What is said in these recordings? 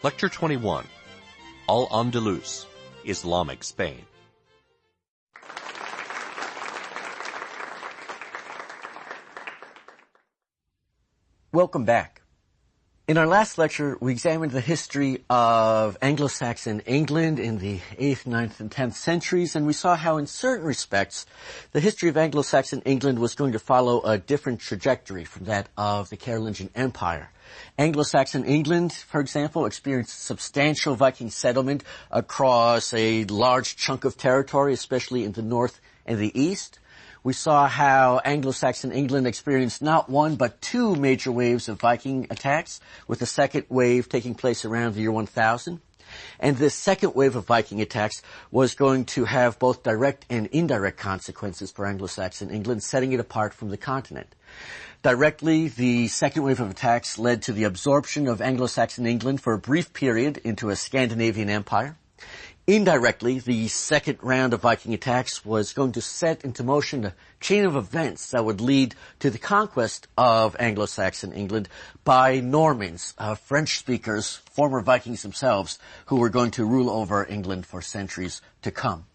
Lecture 21, Al-Andalus, Islamic Spain. Welcome back. In our last lecture, we examined the history of Anglo-Saxon England in the 8th, 9th, and 10th centuries, and we saw how in certain respects the history of Anglo-Saxon England was going to follow a different trajectory from that of the Carolingian Empire. Anglo-Saxon England, for example, experienced substantial Viking settlement across a large chunk of territory, especially in the north and the east. We saw how Anglo-Saxon England experienced not one but two major waves of Viking attacks, with the second wave taking place around the year 1000. And this second wave of Viking attacks was going to have both direct and indirect consequences for Anglo-Saxon England, setting it apart from the continent. Directly, the second wave of attacks led to the absorption of Anglo-Saxon England for a brief period into a Scandinavian empire. Indirectly, the second round of Viking attacks was going to set into motion a chain of events that would lead to the conquest of Anglo-Saxon England by Normans, French speakers, former Vikings themselves, who were going to rule over England for centuries to come.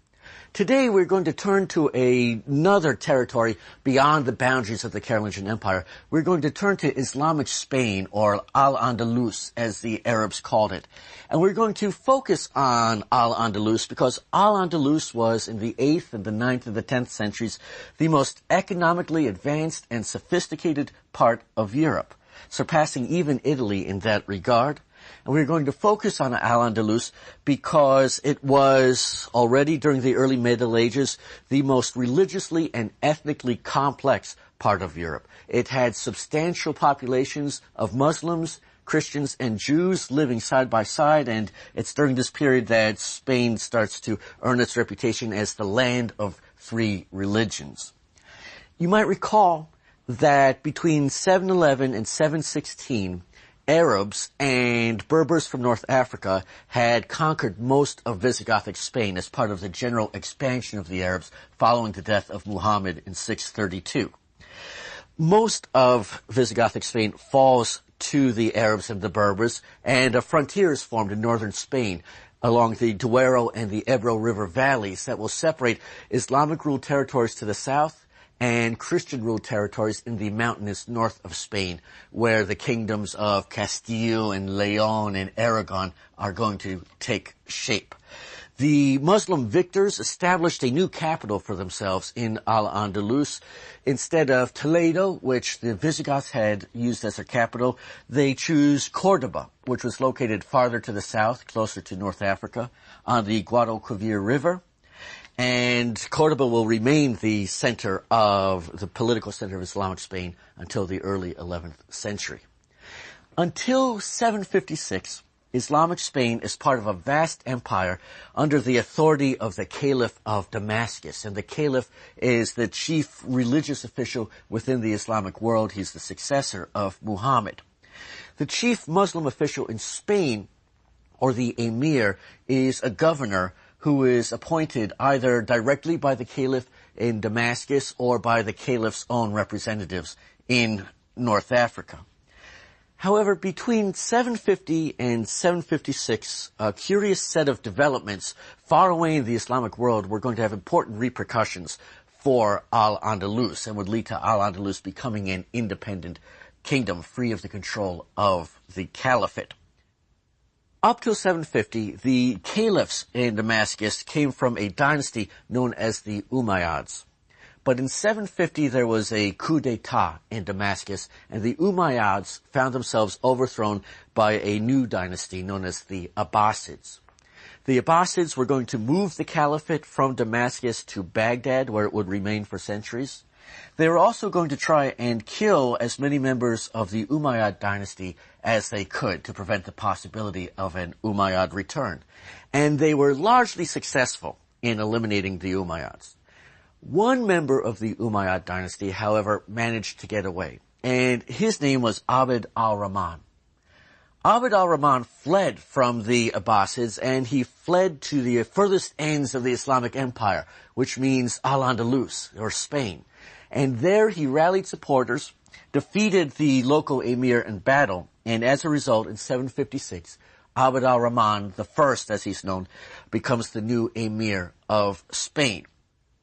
Today we're going to turn to another territory beyond the boundaries of the Carolingian Empire. We're going to turn to Islamic Spain, or Al-Andalus, as the Arabs called it. And we're going to focus on Al-Andalus because Al-Andalus was, in the 8th and the 9th and the 10th centuries, the most economically advanced and sophisticated part of Europe, surpassing even Italy in that regard. And we're going to focus on Al-Andalus because it was already during the early Middle Ages the most religiously and ethnically complex part of Europe. It had substantial populations of Muslims, Christians, and Jews living side by side, and it's during this period that Spain starts to earn its reputation as the land of three religions. You might recall that between 711 and 716, Arabs and Berbers from North Africa had conquered most of Visigothic Spain as part of the general expansion of the Arabs following the death of Muhammad in 632. Most of Visigothic Spain falls to the Arabs and the Berbers, and a frontier is formed in northern Spain along the Duero and the Ebro River valleys that will separate Islamic-ruled territories to the south and Christian-ruled territories in the mountainous north of Spain, where the kingdoms of Castile and Leon and Aragon are going to take shape. The Muslim victors established a new capital for themselves in Al-Andalus. Instead of Toledo, which the Visigoths had used as their capital, they choose Cordoba, which was located farther to the south, closer to North Africa, on the Guadalquivir River. And Cordoba will remain the center of the political center of Islamic Spain until the early 11th century. Until 756, Islamic Spain is part of a vast empire under the authority of the Caliph of Damascus. And the Caliph is the chief religious official within the Islamic world. He's the successor of Muhammad. The chief Muslim official in Spain, or the emir, is a governor who is appointed either directly by the Caliph in Damascus or by the Caliph's own representatives in North Africa. However, between 750 and 756, a curious set of developments far away in the Islamic world were going to have important repercussions for Al-Andalus and would lead to Al-Andalus becoming an independent kingdom free of the control of the Caliphate. Up till 750, the caliphs in Damascus came from a dynasty known as the Umayyads. But in 750, there was a coup d'etat in Damascus, and the Umayyads found themselves overthrown by a new dynasty known as the Abbasids. The Abbasids were going to move the caliphate from Damascus to Baghdad, where it would remain for centuries. They were also going to try and kill as many members of the Umayyad dynasty as they could to prevent the possibility of an Umayyad return. And they were largely successful in eliminating the Umayyads. One member of the Umayyad dynasty, however, managed to get away, and his name was Abd al-Rahman. Abd al-Rahman fled from the Abbasids, and he fled to the furthest ends of the Islamic Empire, which means Al-Andalus, or Spain. And there he rallied supporters, defeated the local emir in battle, and as a result, in 756, Abd al-Rahman I, as he's known, becomes the new emir of Spain.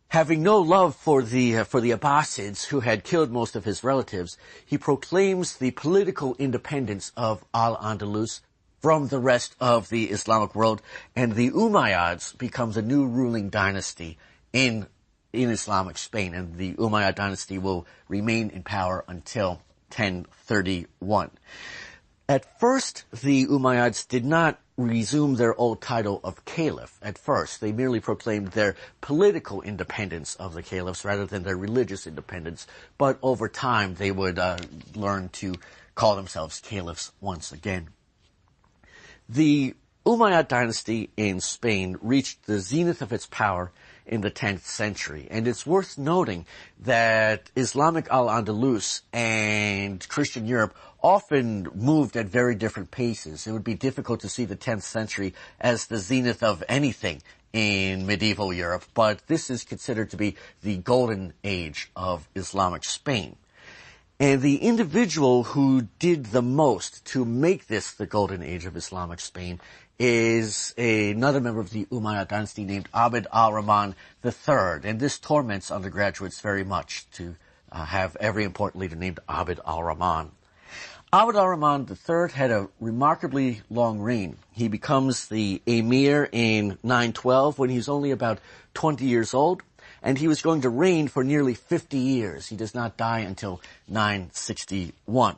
Having no love for the Abbasids, who had killed most of his relatives, he proclaims the political independence of Al-Andalus from the rest of the Islamic world, and the Umayyads become the new ruling dynasty in Islamic Spain, and the Umayyad dynasty will remain in power until 1031. At first, the Umayyads did not resume their old title of caliph. At first, they merely proclaimed their political independence of the caliphs rather than their religious independence, but over time they would learn to call themselves caliphs once again. The Umayyad dynasty in Spain reached the zenith of its power in the 10th century, and it's worth noting that Islamic Al-Andalus and Christian Europe often moved at very different paces. It would be difficult to see the 10th century as the zenith of anything in medieval Europe, but this is considered to be the golden age of Islamic Spain. And the individual who did the most to make this the golden age of Islamic Spain is another member of the Umayyad dynasty named Abd al-Rahman III. And this torments undergraduates very much to have every important leader named Abd al-Rahman. Abd al-Rahman III had a remarkably long reign. He becomes the emir in 912 when he's only about 20 years old, and he was going to reign for nearly 50 years. He does not die until 961.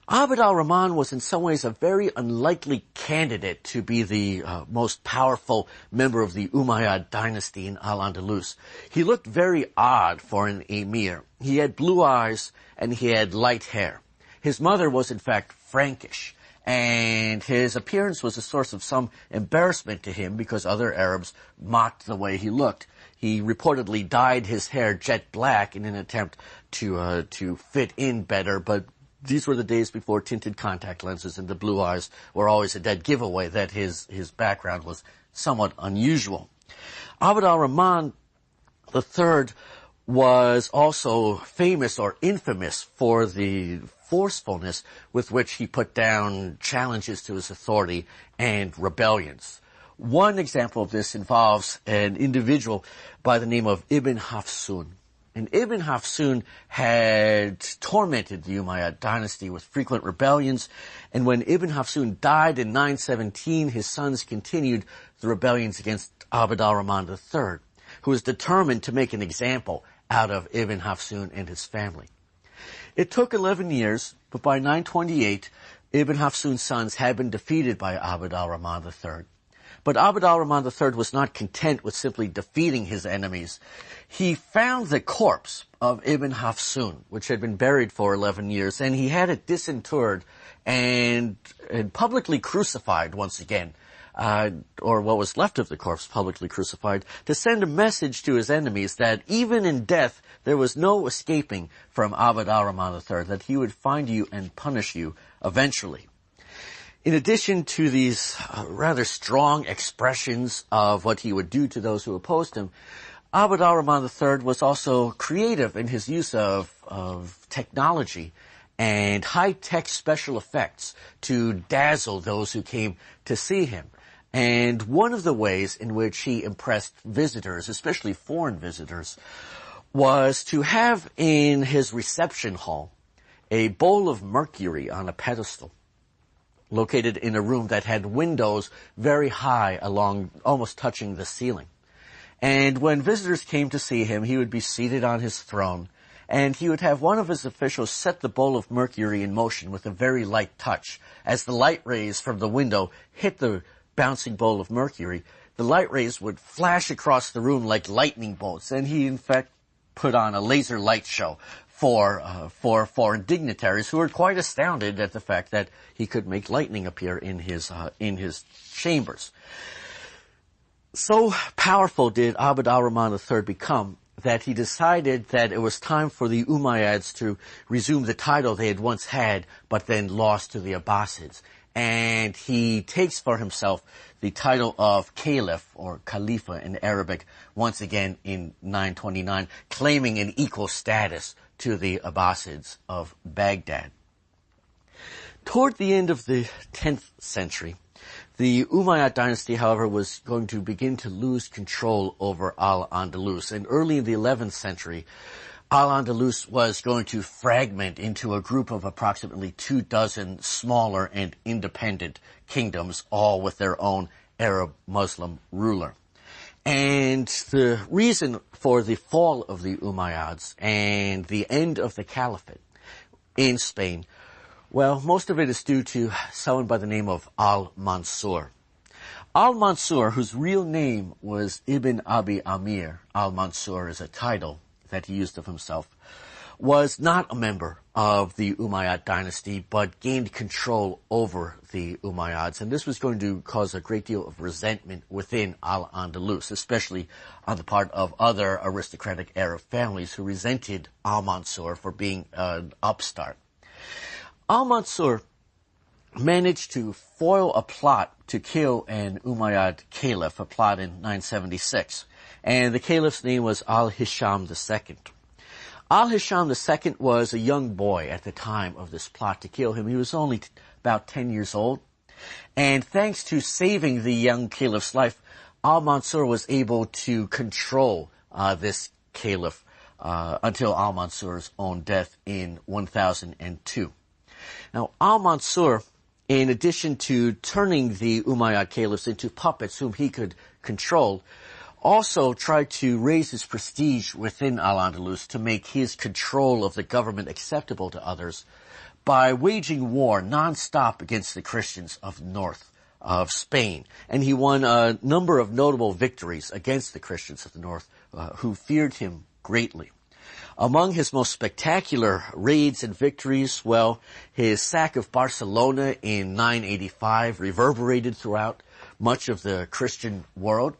Abd al-Rahman was in some ways a very unlikely candidate to be the most powerful member of the Umayyad dynasty in Al-Andalus. He looked very odd for an emir. He had blue eyes and he had light hair. His mother was in fact Frankish, and his appearance was a source of some embarrassment to him because other Arabs mocked the way he looked. He reportedly dyed his hair jet black in an attempt to fit in better, but these were the days before tinted contact lenses, and the blue eyes were always a dead giveaway that his background was somewhat unusual. Abd al-Rahman III was also famous or infamous for the forcefulness with which he put down challenges to his authority and rebellions. One example of this involves an individual by the name of Ibn Hafsun. And Ibn Hafsun had tormented the Umayyad dynasty with frequent rebellions, and when Ibn Hafsun died in 917, his sons continued the rebellions against Abd al-Rahman III, who was determined to make an example out of Ibn Hafsun and his family. It took 11 years, but by 928, Ibn Hafsun's sons had been defeated by Abd al-Rahman III. But Abd al-Rahman III was not content with simply defeating his enemies. He found the corpse of Ibn Hafsun, which had been buried for 11 years, and he had it disinterred and publicly crucified once again, or what was left of the corpse publicly crucified, to send a message to his enemies that even in death there was no escaping from Abd al-Rahman III, that he would find you and punish you eventually. In addition to these rather strong expressions of what he would do to those who opposed him, Abd al-Rahman III was also creative in his use of technology and high-tech special effects to dazzle those who came to see him. And one of the ways in which he impressed visitors, especially foreign visitors, was to have in his reception hall a bowl of mercury on a pedestal, located in a room that had windows very high along, almost touching the ceiling. And when visitors came to see him, he would be seated on his throne, and he would have one of his officials set the bowl of mercury in motion with a very light touch. As the light rays from the window hit the bouncing bowl of mercury, the light rays would flash across the room like lightning bolts, and he in fact put on a laser light show for foreign dignitaries who were quite astounded at the fact that he could make lightning appear in his chambers. So powerful did Abd al-Rahman III become that he decided that it was time for the Umayyads to resume the title they had once had, but then lost to the Abbasids. And he takes for himself the title of Caliph, or Khalifa in Arabic, once again in 929, claiming an equal status to the Abbasids of Baghdad. Toward the end of the 10th century, The Umayyad dynasty, however, was going to begin to lose control over Al-Andalus. And early in the 11th century, Al-Andalus was going to fragment into a group of approximately 24 smaller and independent kingdoms, all with their own Arab Muslim ruler. And the reason for the fall of the Umayyads and the end of the Caliphate in Spain, well, most of it is due to someone by the name of Al-Mansur. Al-Mansur, whose real name was Ibn Abi Amir, Al-Mansur is a title that he used of himself, was not a member of the Umayyad dynasty, but gained control over the Umayyads. And this was going to cause a great deal of resentment within Al-Andalus, especially on the part of other aristocratic Arab families who resented Al-Mansur for being an upstart. Al-Mansur managed to foil a plot to kill an Umayyad caliph, a plot in 976. And the caliph's name was Al-Hisham II. Al-Hisham II was a young boy at the time of this plot to kill him. He was only about 10 years old. And thanks to saving the young caliph's life, Al-Mansur was able to control this caliph until Al-Mansur's own death in 1002. Now, Al-Mansur, in addition to turning the Umayyad caliphs into puppets whom he could control, also tried to raise his prestige within Al-Andalus to make his control of the government acceptable to others by waging war non-stop against the Christians of the north of Spain. And he won a number of notable victories against the Christians of the north who feared him greatly. Among his most spectacular raids and victories, well, his sack of Barcelona in 985 reverberated throughout much of the Christian world.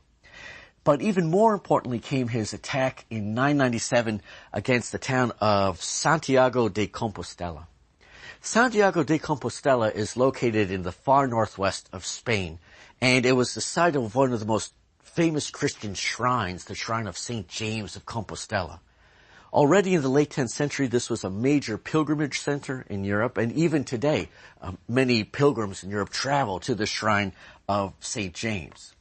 But even more importantly came his attack in 997 against the town of Santiago de Compostela. Santiago de Compostela is located in the far northwest of Spain, and it was the site of one of the most famous Christian shrines, the shrine of St. James of Compostela. Already in the late 10th century, this was a major pilgrimage center in Europe, and even today, many pilgrims in Europe travel to the shrine of St. James.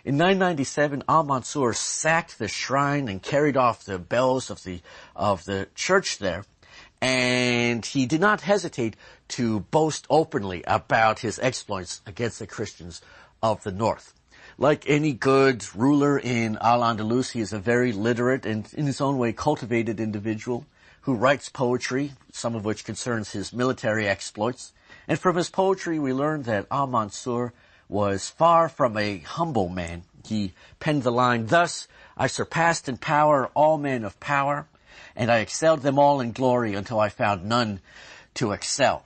In 997, Al-Mansur sacked the shrine and carried off the bells of the church there, and he did not hesitate to boast openly about his exploits against the Christians of the north. Like any good ruler in Al-Andalus, he is a very literate and in his own way cultivated individual who writes poetry, some of which concerns his military exploits. And from his poetry we learn that Al-Mansur was far from a humble man. He penned the line, "Thus I surpassed in power all men of power, and I excelled them all in glory until I found none to excel."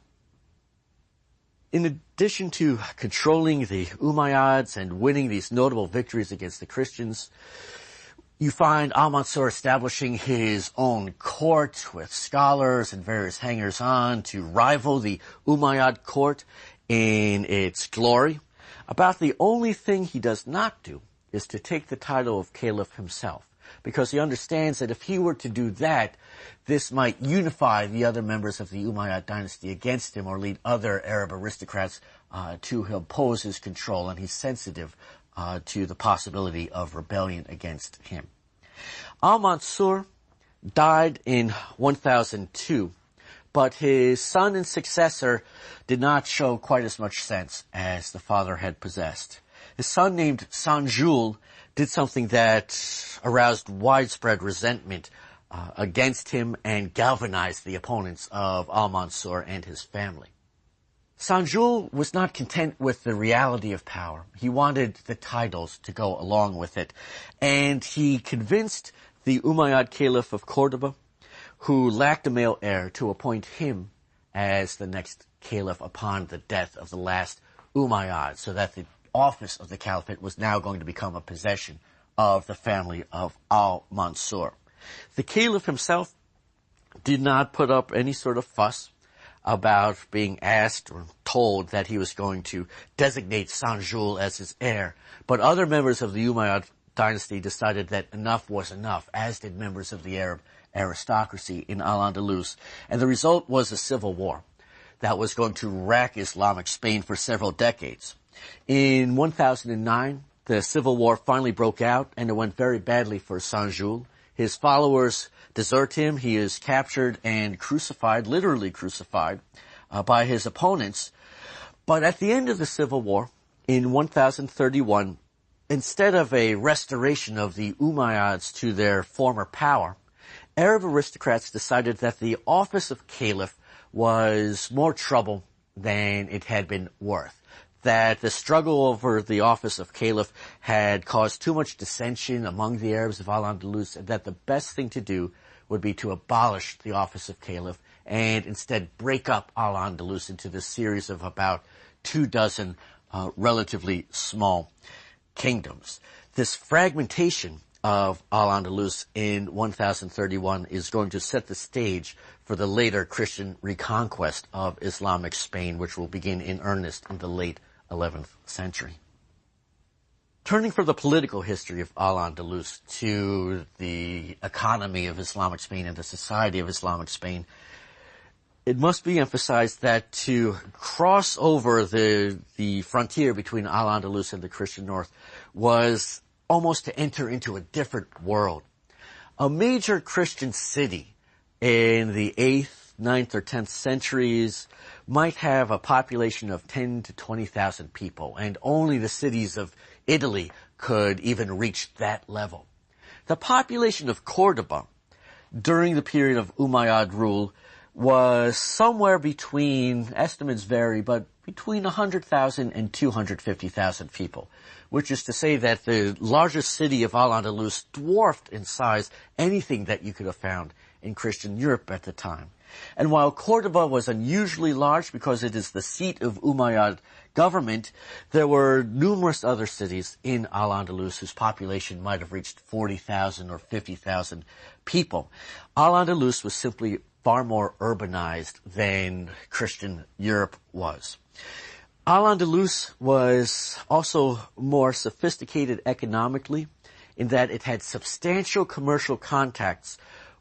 In addition to controlling the Umayyads and winning these notable victories against the Christians, you find Al-Mansur establishing his own court with scholars and various hangers-on to rival the Umayyad court in its glory. About the only thing he does not do is to take the title of caliph himself, because he understands that if he were to do that, this might unify the other members of the Umayyad dynasty against him or lead other Arab aristocrats to oppose his control, and he's sensitive to the possibility of rebellion against him. Al-Mansur died in 1002, but his son and successor did not show quite as much sense as the father had possessed. His son, named Sanjul, did something that aroused widespread resentment against him and galvanized the opponents of Al-Mansur and his family. Sanjul was not content with the reality of power. He wanted the titles to go along with it, and he convinced the Umayyad Caliph of Cordoba, who lacked a male heir, to appoint him as the next caliph upon the death of the last Umayyad, so that the office of the caliphate was now going to become a possession of the family of Al-Mansur. The caliph himself did not put up any sort of fuss about being asked or told that he was going to designate Sanjul as his heir, but other members of the Umayyad dynasty decided that enough was enough, as did members of the Arab aristocracy in Al-Andalus, and the result was a civil war that was going to rack Islamic Spain for several decades. In 1009, the civil war finally broke out, and it went very badly for Saint-Jules. His followers desert him. He is captured and crucified, literally crucified, by his opponents. But at the end of the civil war, in 1031, instead of a restoration of the Umayyads to their former power, Arab aristocrats decided that the office of caliph was more trouble than it had been worth. That the struggle over the office of caliph had caused too much dissension among the Arabs of Al-Andalus, and that the best thing to do would be to abolish the office of caliph and instead break up Al-Andalus into this series of about 24 relatively small kingdoms. This fragmentation of Al-Andalus in 1031 is going to set the stage for the later Christian reconquest of Islamic Spain, which will begin in earnest in the late 11th century. Turning from the political history of Al-Andalus to the economy of Islamic Spain and the society of Islamic Spain, it must be emphasized that to cross over the frontier between Al-Andalus and the Christian North was almost to enter into a different world. A major Christian city in the 8th, 9th, or 10th centuries might have a population of 10 to 20,000 people, and only the cities of Italy could even reach that level. The population of Cordoba during the period of Umayyad rule was somewhere between, estimates vary, but between 100,000 and 250,000 people, which is to say that the largest city of Al-Andalus dwarfed in size anything that you could have found in Christian Europe at the time. And while Cordoba was unusually large because it is the seat of Umayyad government, there were numerous other cities in Al-Andalus whose population might have reached 40,000 or 50,000 people. Al-Andalus was simply far more urbanized than Christian Europe was. Al-Andalus was also more sophisticated economically in that it had substantial commercial contacts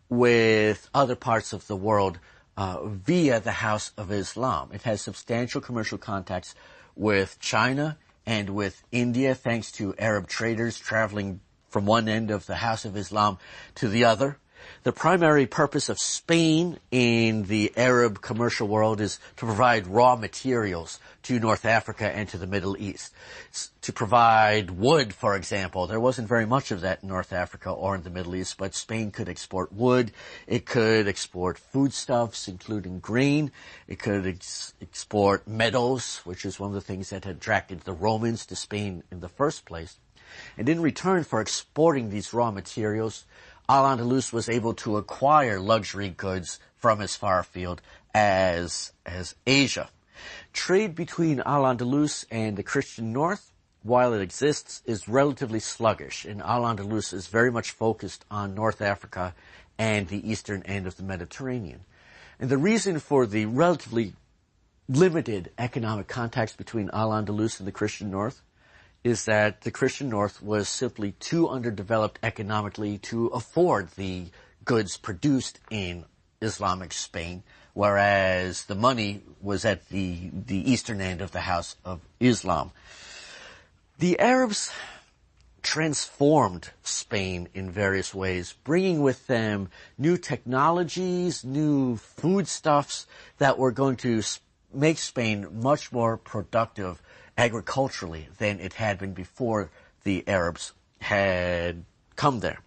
with other parts of the world via the House of Islam. It has substantial commercial contacts with China and with India, thanks to Arab traders traveling from one end of the House of Islam to the other. The primary purpose of Spain in the Arab commercial world is to provide raw materials to North Africa and to the Middle East. To provide wood, for example. There wasn't very much of that in North Africa or in the Middle East, but Spain could export wood. It could export foodstuffs, including grain. It could export metals, which is one of the things that had attracted the Romans to Spain in the first place. And in return for exporting these raw materials, Al-Andalus was able to acquire luxury goods from as far afield as Asia. Trade between Al-Andalus and the Christian North, while it exists, is relatively sluggish, and Al-Andalus is very much focused on North Africa and the eastern end of the Mediterranean. And the reason for the relatively limited economic contacts between Al-Andalus and the Christian North is that the Christian North was simply too underdeveloped economically to afford the goods produced in Islamic Spain, whereas the money was at the eastern end of the House of Islam. The Arabs transformed Spain in various ways, bringing with them new technologies, new foodstuffs that were going to make Spain much more productive agriculturally than it had been before the Arabs had come there.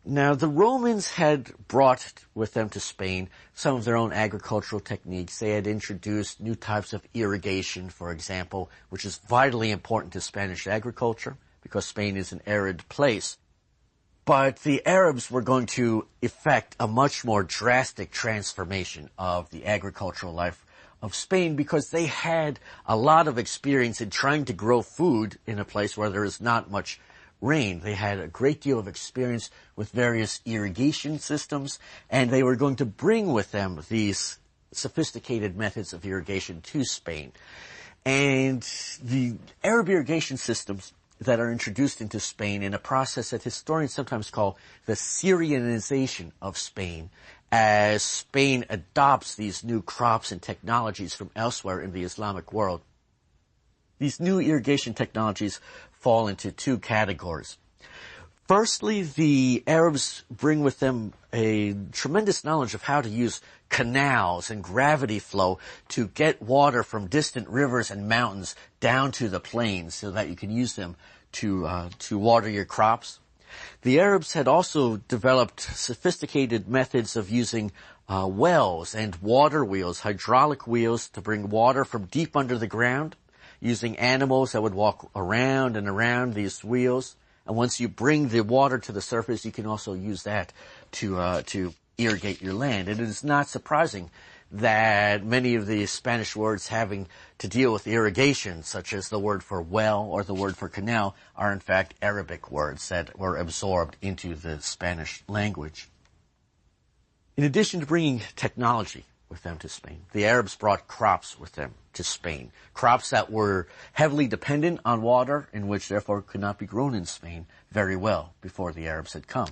Now, the Romans had brought with them to Spain some of their own agricultural techniques. They had introduced new types of irrigation, for example, which is vitally important to Spanish agriculture because Spain is an arid place. But the Arabs were going to effect a much more drastic transformation of the agricultural life of Spain because they had a lot of experience in trying to grow food in a place where there is not much rain. They had a great deal of experience with various irrigation systems, and they were going to bring with them these sophisticated methods of irrigation to Spain. And the Arab irrigation systems that are introduced into Spain in a process that historians sometimes call the Syrianization of Spain, as Spain adopts these new crops and technologies from elsewhere in the Islamic world, These new irrigation technologies fall into two categories. Firstly, the Arabs bring with them a tremendous knowledge of how to use canals and gravity flow to get water from distant rivers and mountains down to the plains so that you can use them to water your crops. The Arabs had also developed sophisticated methods of using wells and water wheels, hydraulic wheels, to bring water from deep under the ground, using animals that would walk around and around these wheels. And once you bring the water to the surface, you can also use that to irrigate your land. And it is not surprising that many of the Spanish words having to deal with irrigation, such as the word for well or the word for canal, are in fact Arabic words that were absorbed into the Spanish language. In addition to bringing technology with them to Spain, the Arabs brought crops with them to Spain. Crops that were heavily dependent on water and which therefore could not be grown in Spain very well before the Arabs had come.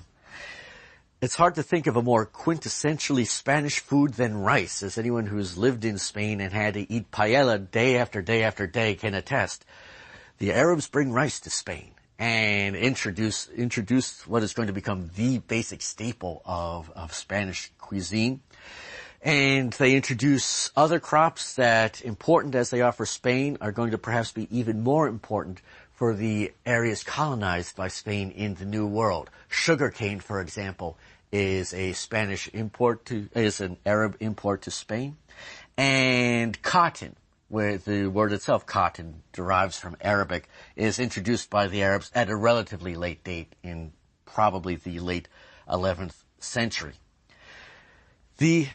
It's hard to think of a more quintessentially Spanish food than rice, as anyone who's lived in Spain and had to eat paella day after day after day can attest. The Arabs bring rice to Spain and introduce what is going to become the basic staple of Spanish cuisine. And they introduce other crops that, important as they are for Spain, are going to perhaps be even more important for the areas colonized by Spain in the New World. Sugarcane, for example, is an Arab import to Spain. And cotton, where the word itself, cotton, derives from Arabic, is introduced by the Arabs at a relatively late date in probably the late 11th century. The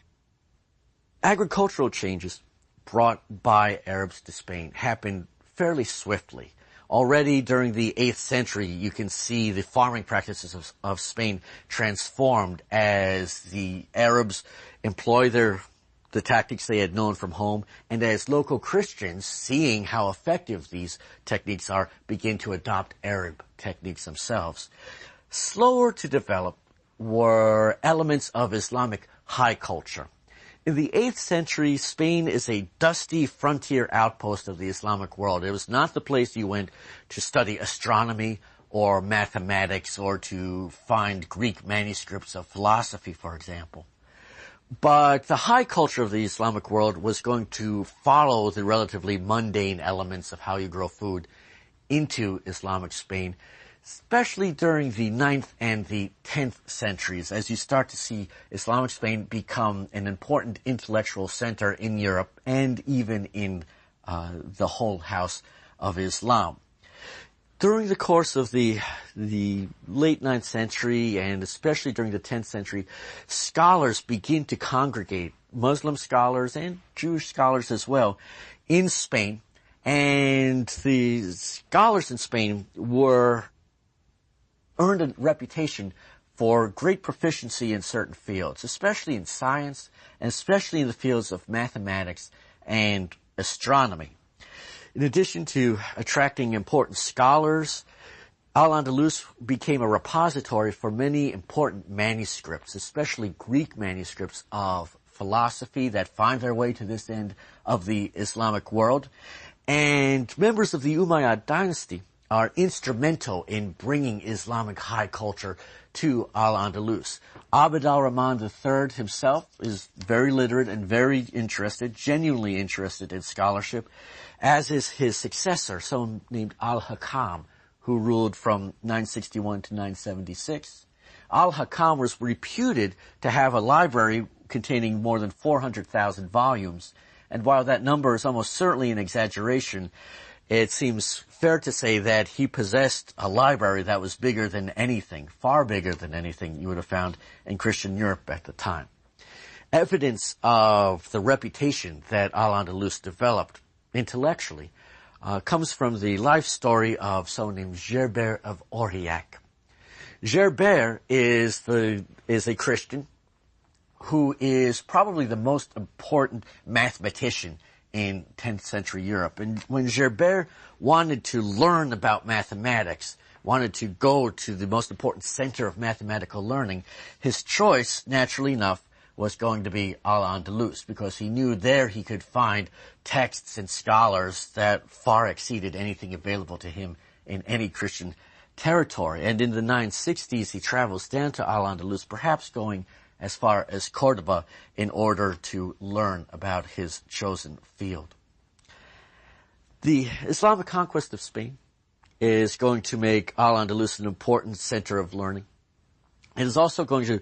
agricultural changes brought by Arabs to Spain happened fairly swiftly. Already during the 8th century, you can see the farming practices of Spain transformed as the Arabs employ the tactics they had known from home, and as local Christians, seeing how effective these techniques are, begin to adopt Arab techniques themselves. Slower to develop were elements of Islamic high culture. In the 8th century, Spain is a dusty frontier outpost of the Islamic world. It was not the place you went to study astronomy or mathematics or to find Greek manuscripts of philosophy, for example. But the high culture of the Islamic world was going to follow the relatively mundane elements of how you grow food into Islamic Spain, especially during the 9th and the 10th centuries, as you start to see Islamic Spain become an important intellectual center in Europe and even in the whole house of Islam. During the course of the late 9th century and especially during the 10th century, scholars begin to congregate, Muslim scholars and Jewish scholars as well, in Spain. And the scholars in Spain earned a reputation for great proficiency in certain fields, especially in science, and especially in the fields of mathematics and astronomy. In addition to attracting important scholars, Al-Andalus became a repository for many important manuscripts, especially Greek manuscripts of philosophy that find their way to this end of the Islamic world. And members of the Umayyad dynasty are instrumental in bringing Islamic high culture to Al-Andalus. Abd al-Rahman III himself is very literate and very interested, genuinely interested in scholarship, as is his successor, someone named Al-Hakam, who ruled from 961 to 976. Al-Hakam was reputed to have a library containing more than 400,000 volumes, and while that number is almost certainly an exaggeration, it seems fair to say that he possessed a library that was bigger than anything, far bigger than anything you would have found in Christian Europe at the time. Evidence of the reputation that Al-Andalus developed intellectually comes from the life story of someone named Gerbert of Aurillac. Gerbert is a Christian who is probably the most important mathematician in 10th century Europe. And when Gerbert wanted to learn about mathematics, wanted to go to the most important center of mathematical learning, his choice, naturally enough, was going to be Al-Andalus, because he knew there he could find texts and scholars that far exceeded anything available to him in any Christian territory. And in the 960s, he travels down to Al-Andalus, perhaps going as far as Cordoba, in order to learn about his chosen field. The Islamic conquest of Spain is going to make Al-Andalus an important center of learning. It is also going to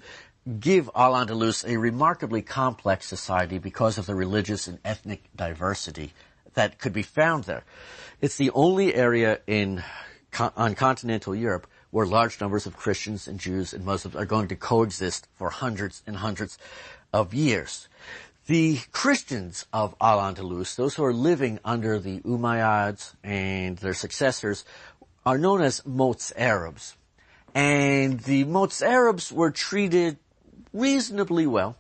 give Al-Andalus a remarkably complex society because of the religious and ethnic diversity that could be found there. It's the only area on continental Europe where large numbers of Christians and Jews and Muslims are going to coexist for hundreds and hundreds of years. The Christians of Al-Andalus, those who are living under the Umayyads and their successors, are known as Mots Arabs. And the Mots Arabs were treated reasonably well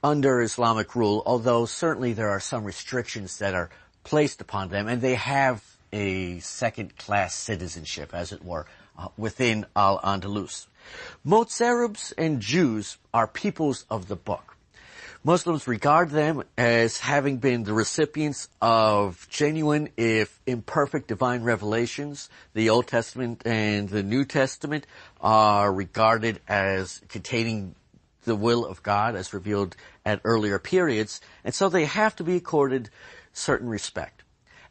under Islamic rule, although certainly there are some restrictions that are placed upon them, and they have a second-class citizenship, as it were, within Al-Andalus. Mots Arabs and Jews are peoples of the book. Muslims regard them as having been the recipients of genuine, if imperfect, divine revelations. The Old Testament and the New Testament are regarded as containing the will of God as revealed at earlier periods, and so they have to be accorded certain respect.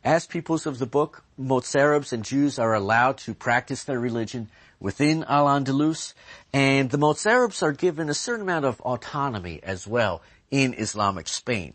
As peoples of the book, Mots Arabs and Jews are allowed to practice their religion within Al-Andalus, and the Mots Arabs are given a certain amount of autonomy as well in Islamic Spain.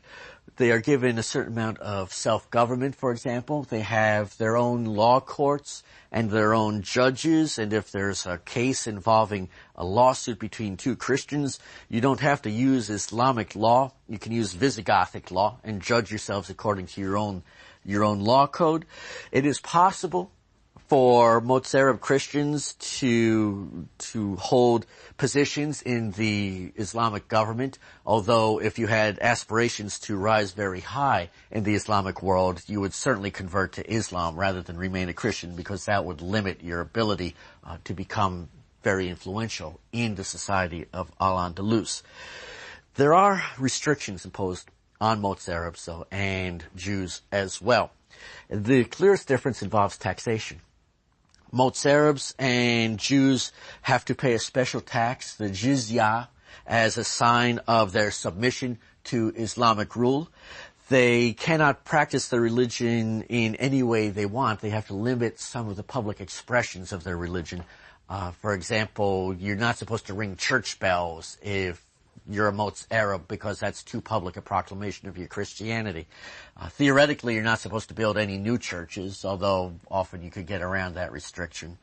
They are given a certain amount of self-government, for example. They have their own law courts and their own judges, and if there's a case involving a lawsuit between two Christians, you don't have to use Islamic law. You can use Visigothic law and judge yourselves according to your own law code. It is possible for Mots Arab Christians to hold positions in the Islamic government, although if you had aspirations to rise very high in the Islamic world, you would certainly convert to Islam rather than remain a Christian, because that would limit your ability to become very influential in the society of Al-Andalus. There are restrictions imposed on Mots Arabs, though, and Jews as well. The clearest difference involves taxation. Mots Arabs and Jews have to pay a special tax, the jizya, as a sign of their submission to Islamic rule. They cannot practice their religion in any way they want. They have to limit some of the public expressions of their religion. For example, you're not supposed to ring church bells if you're a Mots Arab, because that's too public a proclamation of your Christianity. Theoretically, you're not supposed to build any new churches, although often you could get around that restriction.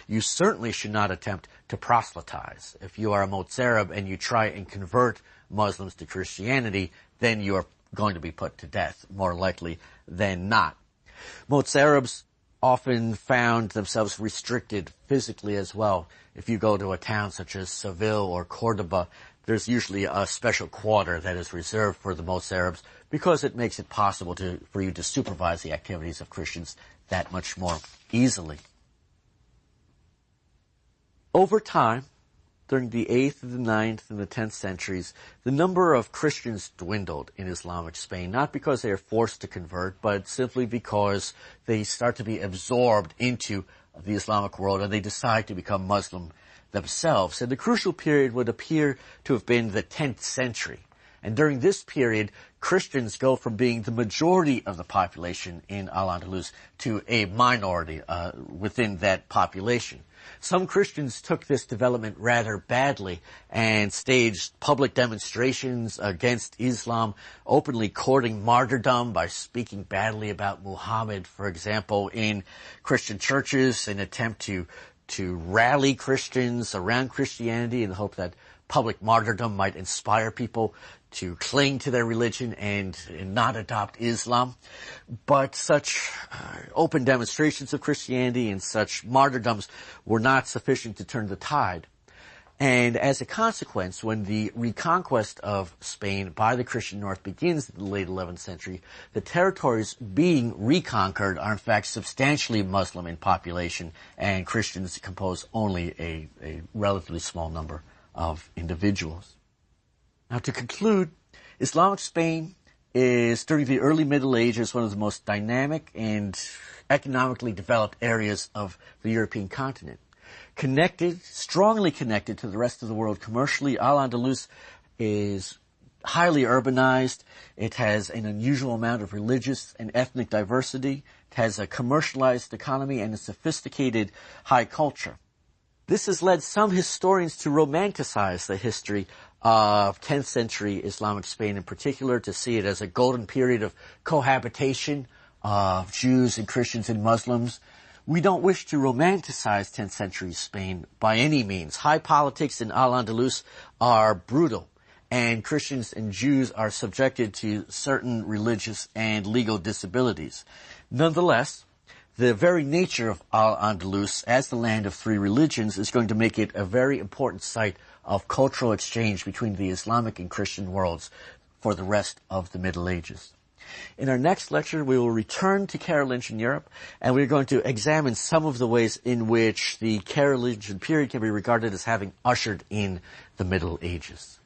You certainly should not attempt to proselytize. If you are a Mots Arab and you try and convert Muslims to Christianity, then you are going to be put to death, more likely than not. Mots Arabs often found themselves restricted physically as well. If you go to a town such as Seville or Cordoba, there's usually a special quarter that is reserved for the Mots Arabs, because it makes it possible for you to supervise the activities of Christians that much more easily. Over time, during the 8th, the 9th, and the 10th centuries, the number of Christians dwindled in Islamic Spain, not because they are forced to convert, but simply because they start to be absorbed into the Islamic world and they decide to become Muslim themselves. And the crucial period would appear to have been the 10th century. And during this period, Christians go from being the majority of the population in Al-Andalus to a minority within that population. Some Christians took this development rather badly and staged public demonstrations against Islam, openly courting martyrdom by speaking badly about Muhammad, for example, in Christian churches, in an attempt to rally Christians around Christianity in the hope that public martyrdom might inspire people to cling to their religion and not adopt Islam. But such open demonstrations of Christianity and such martyrdoms were not sufficient to turn the tide. And as a consequence, when the reconquest of Spain by the Christian North begins in the late 11th century, the territories being reconquered are in fact substantially Muslim in population, and Christians compose only a relatively small number of individuals. Now, to conclude, Islamic Spain is, during the early Middle Ages, one of the most dynamic and economically developed areas of the European continent. Strongly connected to the rest of the world commercially, Al-Andalus is highly urbanized. It has an unusual amount of religious and ethnic diversity. It has a commercialized economy and a sophisticated high culture. This has led some historians to romanticize the history of 10th century Islamic Spain in particular, to see it as a golden period of cohabitation of Jews and Christians and Muslims. We don't wish to romanticize 10th century Spain by any means. High politics in Al-Andalus are brutal, and Christians and Jews are subjected to certain religious and legal disabilities. Nonetheless, the very nature of Al-Andalus as the land of three religions is going to make it a very important site of cultural exchange between the Islamic and Christian worlds for the rest of the Middle Ages. In our next lecture, we will return to Carolingian Europe, and we're going to examine some of the ways in which the Carolingian period can be regarded as having ushered in the Middle Ages.